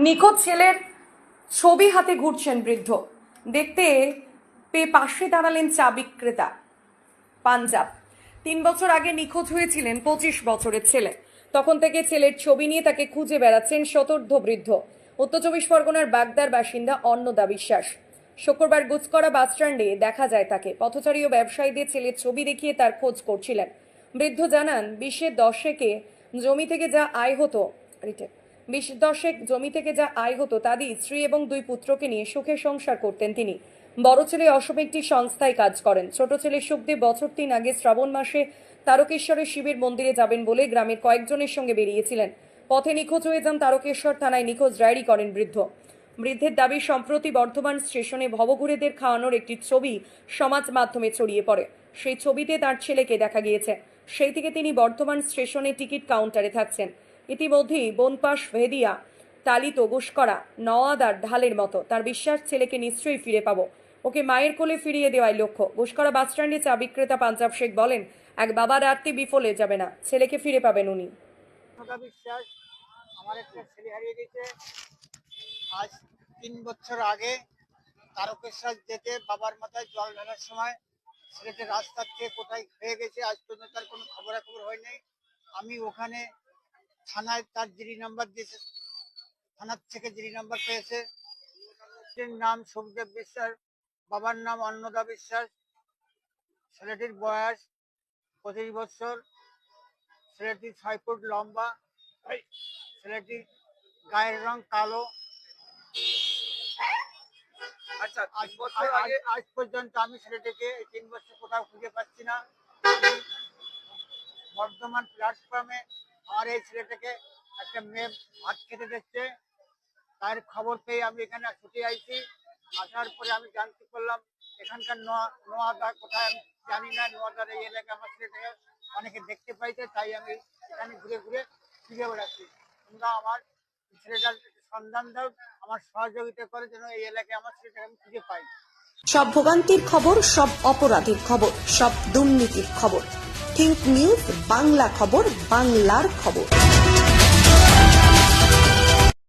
নিখোঁজ ছেলের ছবি হাতে ঘুরছেন বৃদ্ধ। দেখতে পেয়ে পাশে দাঁড়ালেন চা বিক্রেতা। পাঞ্জাব 3 বছর আগে নিখোঁজ হয়েছিলেন 25 বছরের ছেলে। তখন থেকে ছেলের ছবি নিয়ে তাকে খুঁজে বেড়াচ্ছেন শতর্ধ বৃদ্ধ। উত্তর 24 পরগনার বাগদার বাসিন্দা অন্নদা বিশ্বাস। শুক্রবার গুজকরা বাসস্ট্যান্ডে দেখা যায় তাকে। পথচারী ও ব্যবসায়ীদের ছেলের ছবি দেখিয়ে তার খোঁজ করছিলেন। বৃদ্ধ জানান, 20-এর দশকে জমি থেকে যা আয় হতো তা দিয়ে স্ত্রী এবং 2 পুত্রকে নিয়ে সুখে সংসার করতেন তিনি। বড় ছেলে অসম একটি সংস্থায় কাজ করেন। ছোট ছেলে সুখদেব বছর 3 আগে শ্রাবণ মাসে তারকেশ্বরের শিবের মন্দিরে যাবেন বলে গ্রামের কয়েকজনের সঙ্গে বেরিয়েছিলেন। পথে নিখোঁজ হয়ে যান। তারকেশ্বর থানায় নিখোঁজ ডায়েরি করেন বৃদ্ধ। বৃদ্ধের দাবি, সম্প্রতি বর্ধমান স্টেশনে ভবঘুরেদের খাওয়ানোর একটি ছবি সমাজ মাধ্যমে ছড়িয়ে পড়ে। সেই ছবিতে তার ছেলেকে দেখা গিয়েছে। সেই থেকে তিনি বর্ধমান স্টেশনে টিকিট কাউন্টারে থাকছেন। ইতিমধ্যেই বনপাশ, ভেদিয়া, তালিত, গুসকরা, নওয়াদার ঢালের মতো তার বিশ্বাস, ছেলেকে নিশ্চয়ই ফিরে পাবো। ওকে মায়ের কোলে ফিরিয়ে দেওয়াই লক্ষ্য। গুসকরা বাসস্ট্যান্ডে চা বিক্রেতা পাঞ্জাব শেখ বলেন, এক বাবার আরতি বিফলে যাবে না, ছেলেকে ফিরে পাবেন উনি। বিশ্বাস, আমার একটা ছেলে হারিয়ে গেছে। আজ 3 বছর আগে তারকেশ্বর যেতে বাবার মাথায় জল ঢালার সময় ছেলেটা রাস্তা থেকে কোথায় হয়ে গেছে, আজ পর্যন্ত তার কোনো খবরাখবর হয়নি। আমি ওখানে থানায় তার জিডি নাম্বার দিয়েছে, থানার থেকে জিডি নাম্বার পেয়েছে। ছেলেটির নাম সুখদেব বিশ্বাস, বাবার নাম অন্নদা বিশ্বাস। ছেলেটির বয়স 25 বছর। ছেলেটি 6 ফুট লম্বা। ছেলেটির গায়ের রং কালো। আচ্ছা, আজ পর্যন্ত আমি ছেলেটিকে 3 বছর কোথাও খুঁজে পাচ্ছি না। আমি বর্ধমান প্ল্যাটফর্মে আমার এই ছেলেটাকে একটা মেয়ে ভাত খেতে দিচ্ছে, তার খবর পেয়ে আমি এখানে ছুটে আইছি। আসার পরে আমি জানতে পারলাম এখানকার নোয়াদা কোথায় আমি জানি না। নোয়াদার এই এলাকায় আমার ছেলেটাকে অনেকে দেখতে পাইছে, তাই আমি এখানে ঘুরে ঘুরে ফিরে বেড়াচ্ছি। তোমরা আমার ছেলেটার সন্ধান দাও, আমার সহযোগিতা করে যেন এই এলাকায় আমার ছেলেটাকে আমি খুঁজে পাই। সব ভোগান্তির খবর, সব অপরাধীর খবর, সব দুর্নীতির খবর। থিঙ্ক নিউজ বাংলা খবর, বাংলার খবর।